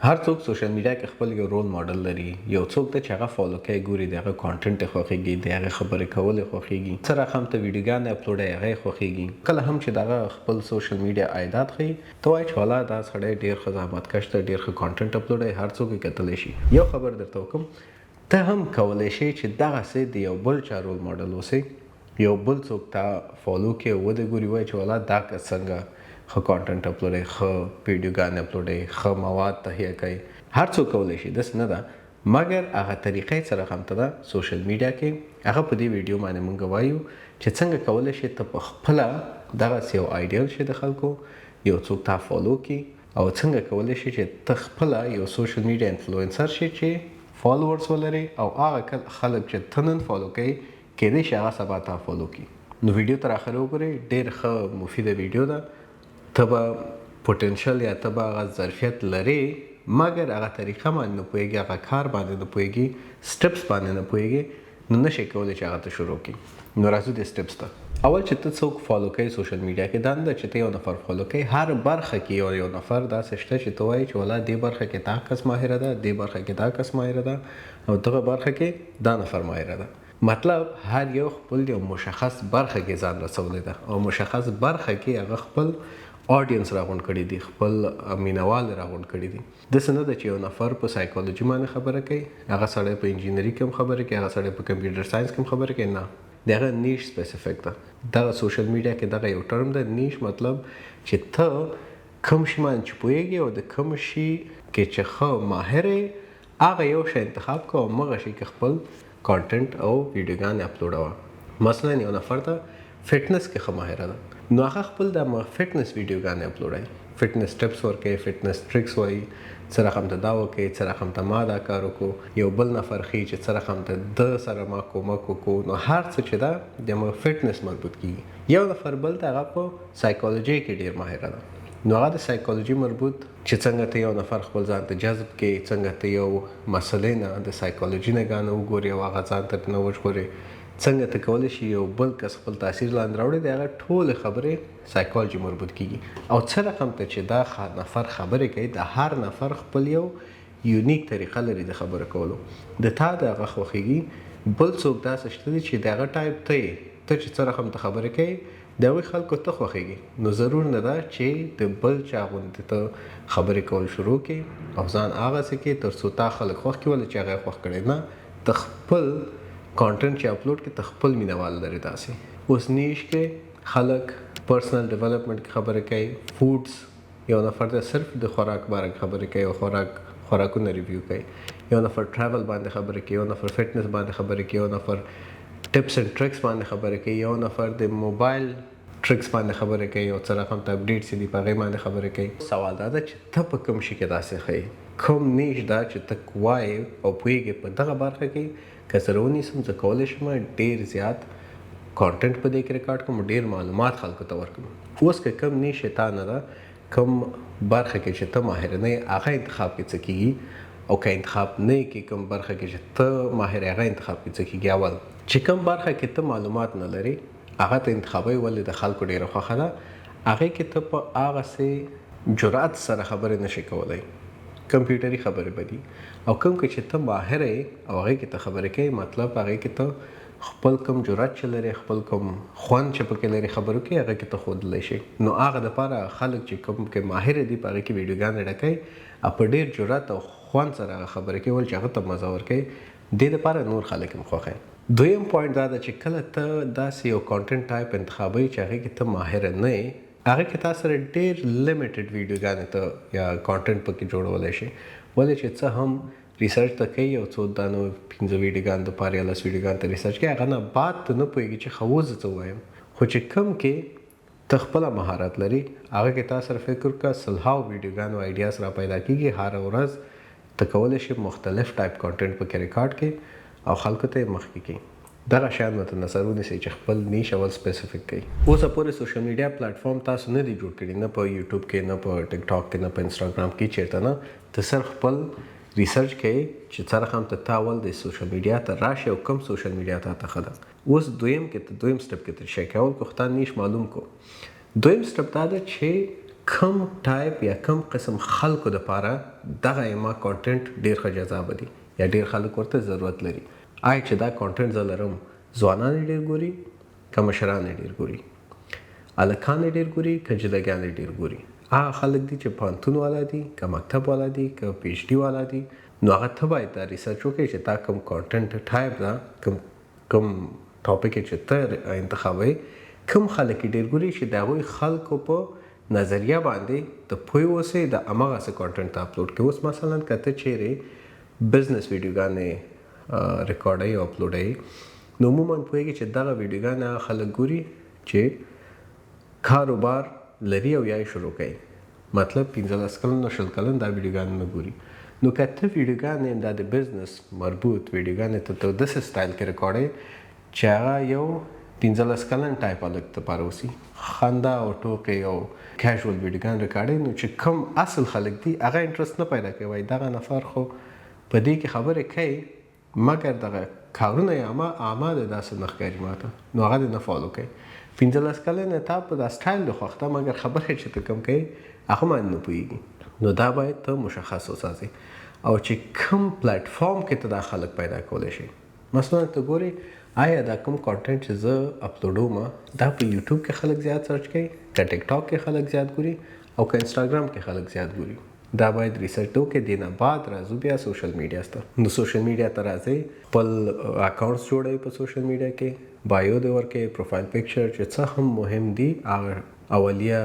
هر څوک سوشل میډیا کې خپل یو رول ماډل لري. یو څوک ته چې هغه فالو کوي ګوري دغه کانټنټ خوښيږي، دغه خبرې کول خوښيږي، سره هم ته ویډیوګان اپلوډ هغه خوښيږي. کله هم چې دغه خپل سوشل میډیا عادت خي ته وای چې والا دا سړی ډیر خدمات کشته، ډیر ښه کانټنټ اپلوډ هر څوک کتلی شي. یو خبر درته وکم، ته هم کولای شي چې دغه سه دی یو بل چا رول ماډل اوسې، یو بل څوک ته فالو کې و د ګوري وای چې والا دا څنګه خو کانټنټ اپلوډ خو ویډیوګان اپلوډ خو مواد تهیه کوي. هر څوک کولای شي، داس نه ده، مګر هغه طریقې سره هم ته ده سوشل میډیا کې هغه په دې ویډیو باندې مونږ وایو چې څنګه کولای شي ته په خپل دغه یو آیډیل شي د خلکو یو څوک تا فالو کی، او څنګه کولای شي چې ته خپل یو سوشل میډیا انفلوئنسر شي چې فالوورز ولري او هغه خلک چې تنن فالو کوي کېدې شي هغه سبا تا فالو کی. نو ویډیو تر اخره وګورئ، ډېر ښه مفیده ویډیو ده. ته به پوتنشل یا ته به هغه ظرفیت لري، مګر هغه طریقه باندې نه پوهېږي، هغه کار باندې نه پوهېږي، سټپس باندې نه پوهېږي، نو نشي کولی چې هغه ته شروع کړي. نو راځو د سټپس ته. اول چې ته څوک فالو کوي سوشل میډیا کې، دا نه چې ته یو نفر فالو کوي، هر برخه کې یو نفر داسې شته چې ته وایي چې والا دې برخه کې دا کس ماهره ده، دې برخه کې دا کس ماهره ده، او دغه برخه کې دا نفر ماهره ده. مطلب هر یو خپل یو مشخص برخه کې ځان رسولی ده، او مشخص برخه کې هغه خپل آډینس راغونډ کړي دي، خپل مینوال راغونډ کړي دي. داسې نه ده چې یو نفر په سایکولوژي باندې خبره کوي، هغه سړی په انجینري کې هم خبره کوي، هغه سړی په کمپیوټر ساينس کې هم خبره کوي. نه، دغه نیش سپیسیفیک ده. دغه سوشل میډیا کې دغه یو ټرم ده نیش، مطلب چې ته کوم شي باندې چې پوهېږي او د کوم شي کې چې ښه ماهر یې هغه یو شی انتخاب کوه او مغه شي کې خپل کانټنټ او ویډیوګان اپلوډوه. مثلا یو نفر ته فټنس کې ښه ماهره ده، نو هغه خپل د فټنس ویډیوګان اپلوډوي، فټنس ټپس ورکوي، فټنس ټریکس وایي، څه رقم ته دا وکړي، څه رقم ته ما دا کار وکړو. یو بل نفر ښیي چې څه رقم ته د سره ما کومک وکړو. نو هر څه چې ده د فټنس مربوط کیږي. یو نفر بل ته هغه په سایکولوژي کې ډیر ماهره ده، نو هغه د سایکولوژي مربوط چې څنګه ته یو نفر خپل ځان ته جذب کړي، څنګه ته یو مسلې نه د سایکولوژي نه ګانه وګوري او هغه ځان ته نه وژغوري، څنګه ته کولی شي یو بل کس خپل تاثیر لاندې راوړي، د هغه ټولې خبرې سایکولوژي مربوط کیږي. او څه رقم ته چې دا نفر خبرې کوي، د هر نفر خپل یو یونیک طریقه لري د خبرې کولو. د تا د هغه خوښېږي، بل څوک داسې شته دي چې د هغه ټایپ ته چې څه رقم ته خبرې کوي د هغوی خلکو ته خوښېږي. نو ضرور نه ده چې د بل چا غوندې ته خبرې کول شروع کړي او ځان هغسې کړي تر څو تا خلک خوښ کړي ولې چې هغه یې خوښ کړی. نه، ته خپل کانټنټ چې اپلوډ کې ته خپل مینوال لري. داسې اوس نیش کې خلک پرسنل ډیولپمنټ کې خبرې کوي، فوډس، یو نفر ته صرف د خوراک باره خبرې کوي او خوراکونه ریویو کوي، یو نفر ټراول باندې خبرې کوي، یو نفر فټنس باندې خبرې کوي، یو نفر ټپس اینڈ ټریکس باندې خبرې کوي، یو نفر د موبایل ټریکس باندې خبرې کوي او څه رقم ته اپډیټس دي په هغې باندې خبرې کوي. سوال دا ده چې ته په کوم شي کې داسې ښیې، کوم نیش دا چې ته وایې او پوهېږې په دغه برخه کې که زه راونیسم زه کولی شم ډېر زیات کانټنټ په دې کې ریکارډ کړم، ډېر معلومات خلکو ته ورکړم. اوس که کوم نیش یې تا نه ده، کوم برخه کې چې ته ماهر نه یې هغه انتخاب کې څه کېږي، او که انتخاب نه یې کې کوم برخه کې چې ته ماهر یې هغه انتخاب کې څه کېږي. اول چې کوم برخه کې ته معلومات نه لري هغه ته انتخابوي، ولې د خلکو ډېره خوښه ده، هغې کې ته په هغسې جرأت سره خبرې نشي کولی، کمپیوټري خبرې به دي. او کوم کې چې ته ماهر یې او هغې کې ته خبرې کوي، مطلب هغې کې ته خپل کوم جرأت چې لري، خپل کوم خوند چې پکې لري خبرو کې، هغه کې ته ښودلی شي. نو هغه دپاره خلک چې کوم کې ماهر دي په هغې کې ویډیوګانې ډکوي او په ډېر جرأت او خوند سره هغه خبرې کوي، ولې چې هغه ته مزه ورکوي. دې دپاره نور خلک هم خوښوي. دویم پوینټ دا ده چې کله ته داسې یو کانټنټ ټایپ انتخابوي چې هغې کې ته ماهر نه یې، هغې کې تا سره ډېر لیمیټډ ویډیوګانې ته یا کانټنټ پکې جوړولی شي، ولې چې څه هم ریسرچ ته کوي، یو څو دا 9-15 ویډیوګان دپاره یا 10 ویډیوګان ته ریسرچ کوي، هغه نه بعد ته نه پوهېږي چې ښه اوس زه څه ووایم. خو چې کوم کې ته خپله مهارت لري هغه کې تا سره فکر وکړه 100 ویډیوګانو آیډیاز را پیدا کېږي، هره ورځ ته کولی شي مختلف ټایپ کانټنټ پکې ریکارډ کړي او خلکو ته یې مخکې کړي. دغه شیان مته نظر ونیسئ چې خپل نیش اول سپیسیفیک کړئ. اوسه پورې سوشل میډیا پلیټفارم تاسو نه دی جوړ کړي، نه په یوټیوب کې، نه په ټیک ټاک کې، نه په انسټاګرام کې، چېرته نه. ته صرف خپل ریسرچ کوي چې څه رقم ته تا اول د سوشل میډیا ته راشي او کوم سوشل میډیا ته ښه ده. اوس دویم سټپ کې ته شی کول کو خو تا نیش معلوم کو. دویم سټپ دا ده چې کم ټایپ یا کم قسم خلکو دپاره دغه ما کانټنټ ډېر ښه جذابه دي یا ډېر خلک ورته ضرورت لري. آیا چې دا کانټنټ زه لرم ځوانان یې ډېر ګوري که مشران یې ډېر ګوري، هلکان یې ډېر ګوري که جلګیان یې ډېر ګوري، هغه خلک دي چې پوهنتون والا دي که مکتب والا دي که پی ایچ ډي والا دي، نو هغه ته باید دا ریسرچ وکړي چې دا کوم کانټنټ ټایپ ده، کوم ټاپک چې ته انتخابوي، کوم خلک یې ډېر ګوري چې د هغوی خلکو په نظریه باندې ته پوه اوسئ د هماغسې کانټنټ ته اپلوډ کړئ. اوس مثلا که ته چیرې بزنس ویډیوګانې ریکارډوي او اپلوډوي، نو عموما پوهېږي چې دغه ویډیوګانې هغه خلک ګوري چې کاروبار لري او یا یې شروع کوي، مطلب 15 کلن او 20 کلن دا ویډیوګانې نه ګوري. نو که ته ویډیوګانې دا د بزنس مربوط ویډیوګانې ته داسې سټایل کې ریکارډوي چې هغه یو 15 کلن ټایپ هلک دپاره اوسي، خندا او ټوکې او کیژول ویډیوګان ریکارډوي، نو چې کوم اصل خلک دي هغه انټرسټ نه پیدا کوي، وایي دغه نفر خو په دې کې خبرې کوي مګر دغه کارونه یې عامه د داسې نه ښکاري ماته، نو هغه دې نه فالو کوي. 15 کلن تا په دا سټایل د خوښ ته مګر خبرې چې ته کوم کوي هغه باندې نه پوهېږي، نو دا باید ته مشخص وساتې. او چې کوم پلیټفارم کې ته دا خلک پیدا کولی شي، مثلا ته ګورې آیا دا کوم کانټنټ چې زه اپلوډوم دا په یوټیوب کې خلک زیات سرچ کوي، که ټیک ټاک کې خلک زیات ګوري او که انسټاګرام کې خلک زیات ګوري، دا باید ریسرچ وکړې. دې نه بعد راځو بیا سوشل میډیا ته. نو سوشل میډیا ته راځئ، خپل اکاونټس جوړوئ په سوشل میډیا کې، بایو دې ورکړئ، پروفایل پکچر چې څه هم مهم دي، هغه اولیه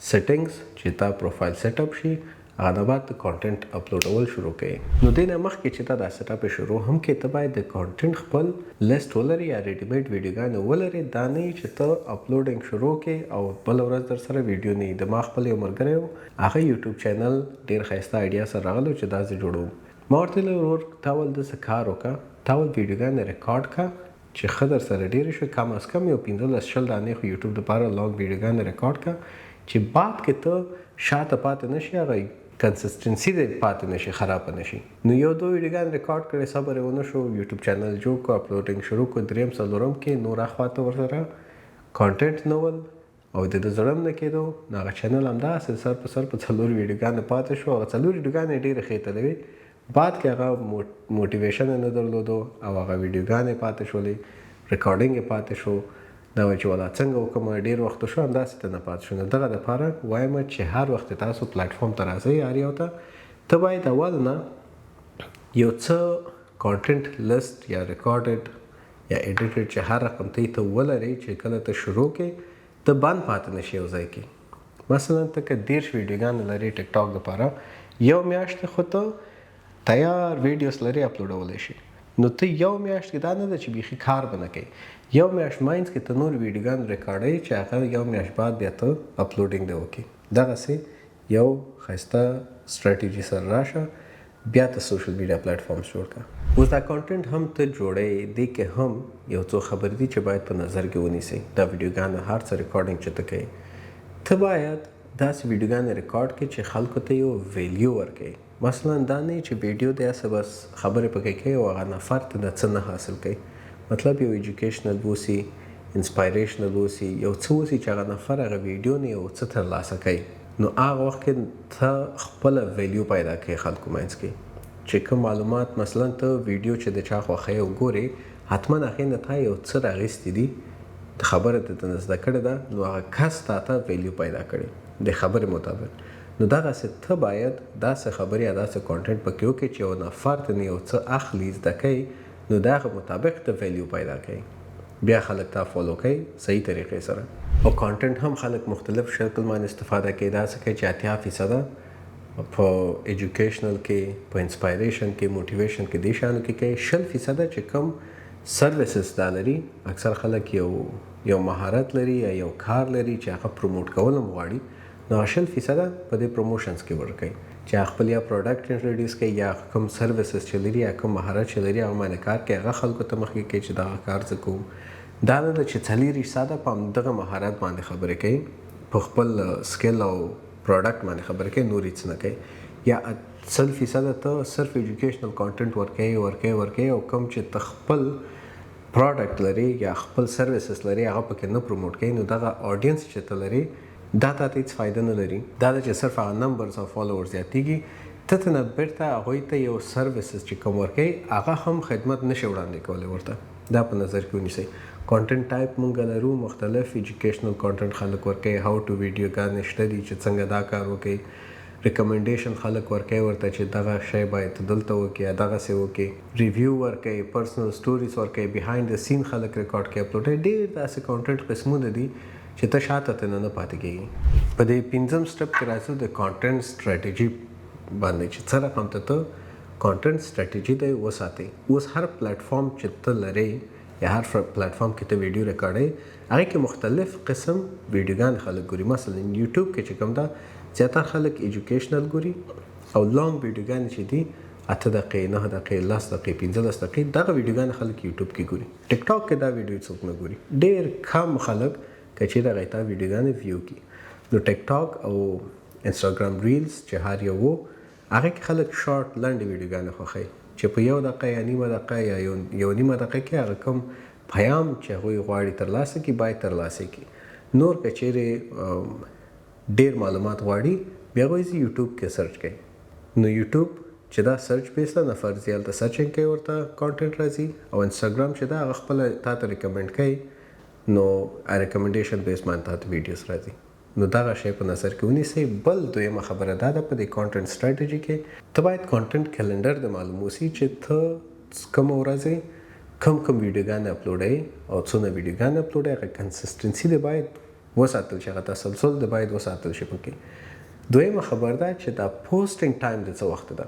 سیټینګز چې تا پروفایل سیټ اپ شي، هغه نه بعد د کانټنټ اپلوډول شروع کړئ. نو دې نه مخکې چې تا دا سیټ اپ شروع هم کړې، ته باید د کانټنټ خپل لیست ولري یا ریډیمیډ ویډیوګانې ولري، دا نه چې ته اپلوډینګ شروع کړې او بله ورځ در سره ویډیو نه وي. د ما خپل یو ملګری و، هغه یوټیوب چینل ډېر ښایسته آیډیا سره راغلی چې دا زه جوړوم. ما ورته ویل ورور تا ول داسې کار وکړه، تا ول ویډیوګانې ریکارډ کړه چې ښه در سره ډېرې شوې، کم از کم یو 15-20 دانې خو یوټیوب دپاره لانګ ویډیوګانې ریکارډ کړه چې بعد کې ته شاته پاتې نه شي، هغه کنسسټنسي دې پاتې نشي، خراب نشي. نو یو دو ویډیوګان ریکارډ کړې، صبر یې ونه شو، یوټیوب چینل جوړ کړو، اپلوډینګ شروع کړو، دریم څلورم کې نور اخواته ورسره کانټنټ نه ول او د ده زړه هم نه کېدو، نو هغه چینل همداسې سر په سر په 4 ویډیوګانې پاتې شو. هغه 4 ویډیوګانې ډېرې ښې تلوي، بعد کې هغه موټیویشن یې نه درلودو او هغه ویډیوګانې پاتې شولې، ریکارډینګ یې پاتې شو. دا وایي چې والا څنګه وکړم، ډېر وخت شو همداسې ته نه پاتې شو. نو دغه دپاره وایم چې هر وخت تاسو پلیټفارم ته راځئ هر یو ته باید اول نه یو څه کانټنټ لیست یا ریکارډډ یا ایډیټډ چې هر رقم ته ولرئ چې کله ته شروع کړې ته بند پاتې نه شي یو ځای کې. مثلا ته که 30 ویډیوګانې لري ټیک ټاک دپاره، یو میاشت خو ته تیار ویډیوز لري اپلوډولی شي، نو ته یو میاشت کې دا نه ده چې بیخي کار به نه کوي، یو میاشت ماینځ کې ته نور ویډیوګان ریکارډوي چې هغه یو میاشت بعد بیا ته اپلوډینګ دی وکړي. دغسې یو ښایسته سټراټیجي سره راشه، بیا ته سوشل میډیا پلیټفارمز جوړ کړه. اوس دا کانټنټ هم ته جوړوي، دې کې هم یو څو خبرې دي چې باید په نظر کې ونیسئ. دا ویډیوګانې هر څه ریکارډینګ چې ته کوې، ته باید داسې ویډیوګانې ریکارډ کړې چې خلکو ته یو ویلیو ورکوي. مثلا دا نه چې ویډیو دی هسې بس خبرې پکې کوي او هغه نفر ته د څه نه حاصل کوي، مطلب یو ایجوکیشنل اوسي، انسپایریشنل اوسي، یو څه اوسي چې هغه نفر هغه ویډیو نه یو څه ترلاسه کوي. نو هغه وخت کې ته خپله ویلیو پیدا کوي خلکو منځ کې چې کوم معلومات مثلا ته ویډیو چې د چا خوښوي او ګورې، حتما هغې نه تا یو څه راغیستي دي، د خبره ته نه زده کړې ده، نو هغه کس تا ته ویلیو پیدا کړي د خبرې مطابق. نو دغسې ته باید داسې خبرې یا داسې کانټنټ پکې وکړې چې یو نفر ته یو څه اخلي، زده کوي، نو د هغه مطابق ته ویلیو پیدا کوي، بیا خلک تا فالو کوي صحیح طریقې سره. او کانټنټ هم خلک مختلف شکل باندې استفاده کوي، داسې کوي چې 80% په ایجوکیشنل کې، په انسپایریشن کې، موټیویشن کې، دې شیانو کې کوي. 20% چې کوم سروسز دا لري، اکثر خلک یو مهارت لري یا یو کار لري چې هغه پروموټ کول هم غواړي، نو 20% په دې پروموشنز کې ورکوي چې خپل یا پروډکټ انټروډیوس کوي یا کوم سروسز چې لري یا کوم مهارت چې لري هغه باندې کار کوي، هغه خلکو ته مخکې کوي چې دغه کار زه کوم. دا نه ده چې 40% په همدغه مهارت باندې خبرې کوي، په خپل سکل او پروډکټ باندې خبرې کوي، نور هېڅ نه کوي. یا 100% ته صرف ایجوکیشنل کانټنټ ورکوي او کوم چې ته خپل پروډکټ لري یا خپل سروسز لري هغه پکې نه پروموټ کوي، نو دغه آډینس چې ته لري دا ته هیڅ فایده نه لري. دا ده چې صرف هغه نمبرز او فالوورز زیاتېږي، ته ترنه بیرته هغوی ته یو سروسز چې کوم ورکوي هغه هم خدمت نشي وړاندې کولی ورته. دا په نظر کې ونیسئ. کانټنټ ټایپ مونږ لرو مختلف ایجوکیشنل کانټنټ خلک ورکوي، هاو ټو ویډیوګانې شته دي چې څنګه دا کار وکړي، ریکمنډیشن خلک ورکوي ورته چې دغه شی باید دلته وکړي یا دغسې وکړي، ریویو ورکوي، پرسنل سټوریز ورکوي، بیهایند د سین خلک ریکارډ کوي اپلوډ. ډېر داسې کانټنټ قسمونه دي چې ته شاته ترنه نه پاتې کېږي. په دې 5م سټپ کې راځو د کانټنټ سټریټجي باندې چې څه رقم ته کانټنټ سټریټجي دی وساتئ. اوس هر پلیټفارم چې ته لرې یا هر پلیټفارم کې ته ویډیو ریکارډوي هغې کې مختلف قسم ویډیوګان خلک ګوري. مثلا یوټیوب کې چې کوم ده زیاتره خلک ایجوکیشنل ګوري او لانګ ویډیوګانې چې دي 8 دقیقې 9 دقیقې 10 دقیقې 15 دقیقې دغه ویډیوګانې خلک یوټیوب کې ګوري. ټیک ټاک کې دا ویډیو څوک نه ګوري. ډېر کم خلک که چېرې هغې ته ویډیوګانې ویو کړي. نو ټیک ټاک او انسټاګرام ریلز چې هر یو و هغې کې خلک شارټ لنډې ویډیوګانې خوښوي چې په 1 دقیقه یا نیمه دقیقه یا یو نیمه دقیقه کې هغه کوم پیام چې هغوی غواړي ترلاسه کړي باید ترلاسه کړي. نور که چېرې ډېر معلومات غواړي بیا هغوی زه یوټیوب کې سرچ کوي. نو یوټیوب چې دا سرچ بیس ده نفر زی هلته سرچینګ کوي ورته کانټنټ راځي، او انسټاګرام چې ده هغه خپله تا ته ریکمنډ کوي نو ریکمنډیشن بیس باندې تا ته ویډیوز راځي. نو دغه شی په نظر کې ونیسئ. بل دویمه خبره دا ده په دې کانټنټ سټریټجي کې ته باید کانټنټ کلنډر د معلوم اوسي چې ته کومه ورځې کم ویډیوګانې اپلوډوي او څونه ویډیوګانې اپلوډوي. هغه کنسسټنسي دی باید وساتل شي، هغه تسلسل دی باید وساتل شي پکې. دویمه خبر ده چې دا پوسټینګ ټایم د څه وخت ده،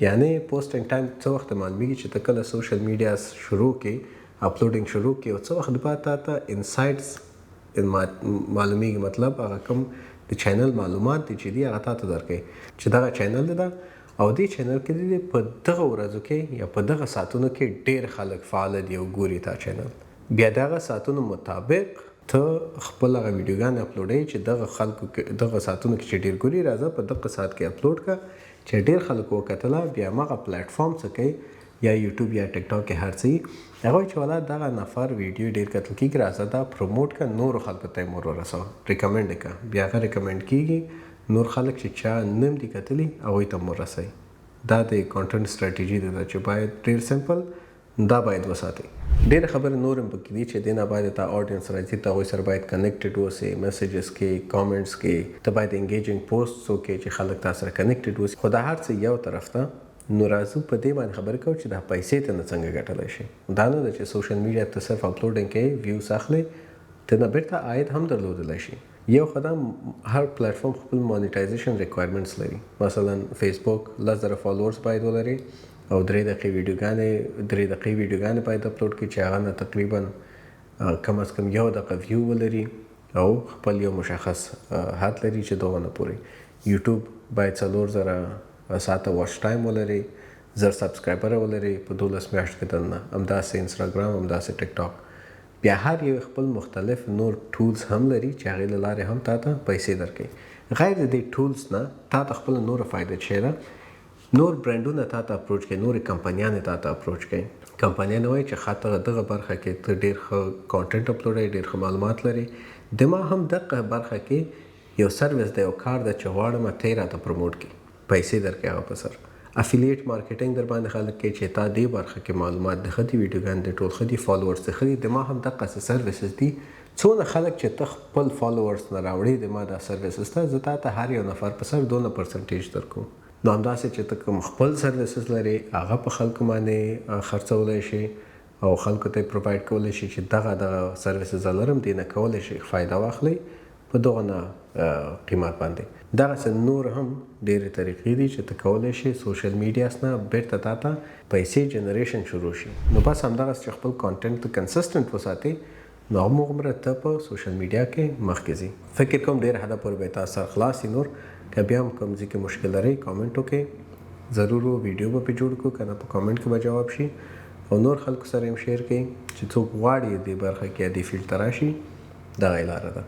یعنی پوسټینګ ټایم څه وخت معلومیږي چې ته کله سوشل میډیا شروع کې اپلوډینګ شروع کې او څه وخت بعد تا ته انسایټس معلومیږي، مطلب هغه کوم د چینل معلومات دي چې دي هغه تا ته درکوي چې دغه چینل ده او دې چینل کې دي په دغه ورځو کې یا په دغه ساعتونو کې ډېر خلک فعال دي او ګوري تا چینل. بیا دغه ساعتونو مطابق ته خپل هغه ویډیوګانې اپلوډوي چې دغه خلکو دغه ساعتونو کې چې ډېر ګوري راځه په دغه ساعت کې اپلوډ کړه چې ډېر خلکو وکتله. بیا هماغه پلیټفارم څه کوي یا یوټیوب یا ټیک ټاک کې هر څه هغوی چې والا دغه نفر ویډیو ډېر کتل کېږي راځه دا پروموټ کړه نورو خلکو ته یې مور ورسوه، ریکمنډ یې کړه. بیا هغه ریکمنډ کېږي، نور خلک چې چا نم دي کتلي هغوی ته مور رسوي. دا د کانټنټ سټریټجي ده چې باید ډېر سمپل دا باید وساتئ. ډېر خبرې نور هم پکې دي چې دې نه باید ته اډینس راځي، ته هغوی سره باید کنیکټډ اوسې، میسیجز کې، کامنټس کې، ته باید انګیجنګ پوسټس وکړې چې خلک تا سره کنیکټډ اوسي. خو دا هر څه یو طرف ته. نو راځو په دې باندې خبرې کوو چې دا پیسې ته نه څنګه ګټلی شي. دا نه ده چې سوشل میډیا ته صرف اپلوډینګ کوي، ویوز اخلي، ته نه بیرته عاید هم درلودلی شي. یو خدام هر پلیټفارم خپل مانیټایزیشن ریکوایرمنټس لري. مثلا فیسبوک 10,000 فالوورز باید ولري او 3 دقیقې ویډیوګانې باید اپلوډ کړي چې هغه نه تقریبا کم از کم 1 دقیقه ویو ولري او خپل یو مشخص حد لري چې دغه نه پورې. یوټیوب باید 4,000 ساعته واچ ټایم ولري، 1000 سبسکرایبره ولري په 12 میاشتو کې دننه. همداسې انسټاګرام، همداسې ټیک ټاک. بیا هر یو خپل مختلف نور ټولز هم لري چې هغې له لارې هم تا ته پیسې درکوي. غیر د دې ټولز نه تا ته خپله نوره فایده چې ده، نور برانډونه تا ته اپروچ کوي، نورې کمپنیانې تا ته اپروچ کوي. کمپنیانې وایي چې ښه دغه برخه کې ته ډېر ښه کانټنټ اپلوډوي، ډېر ښه معلومات لري، د ما هم دغه برخه کې یو سروس دی، یو کار ده چې غواړم ته یې راته پروموټ کړي، پیسې درکوي هغه په سر. افیلیټ مارکیټینګ در باندې خلک کوي چې تا دې برخه کې معلومات د ښه دي، ویډیوګانې د ټول ښه دي، فالوورز د ښه دي. د ما هم دقسې سروسز دي. څونه خلک چې ته خپل فالوورز نه راوړې د ما دا سروسز ته زه تا ته هر یو نفر په سر 2% درکوم. نو همداسې چې ته کوم خپل سروسز لرې هغه په خلکو باندې خرڅولی شي او خلکو ته یې پرووایډ کولی شي چې دغه سروسز زه لرم، دې نه کولی شي فایده واخلئ په دغه نه قیمت باندې. دغسې نور هم ډېرې طریقې دي چې ته کولی شي سوشل میډیاس نه بیرته تا ته پیسې جنریشن شروع شي. نو بس همدغسې چې خپل کانټنټ ته کنسسټنټ وساتې نو همغومره ته په سوشل میډیا کې مخکې ځي. فکر کوم ډېر حده پورې به تاسو سره خلاص وي. نور که بیا هم کوم ځای کې مشکل لرئ کامنټ وکړئ، ضرور ویډیو به پرې جوړ کړو، که نه په کامنټ کې به جواب شي او نور خلکو سره هم شیر کړئ چې څوک غواړي دې برخه کې یا دې فیلډ ته راشي. دغه یې لاره ده.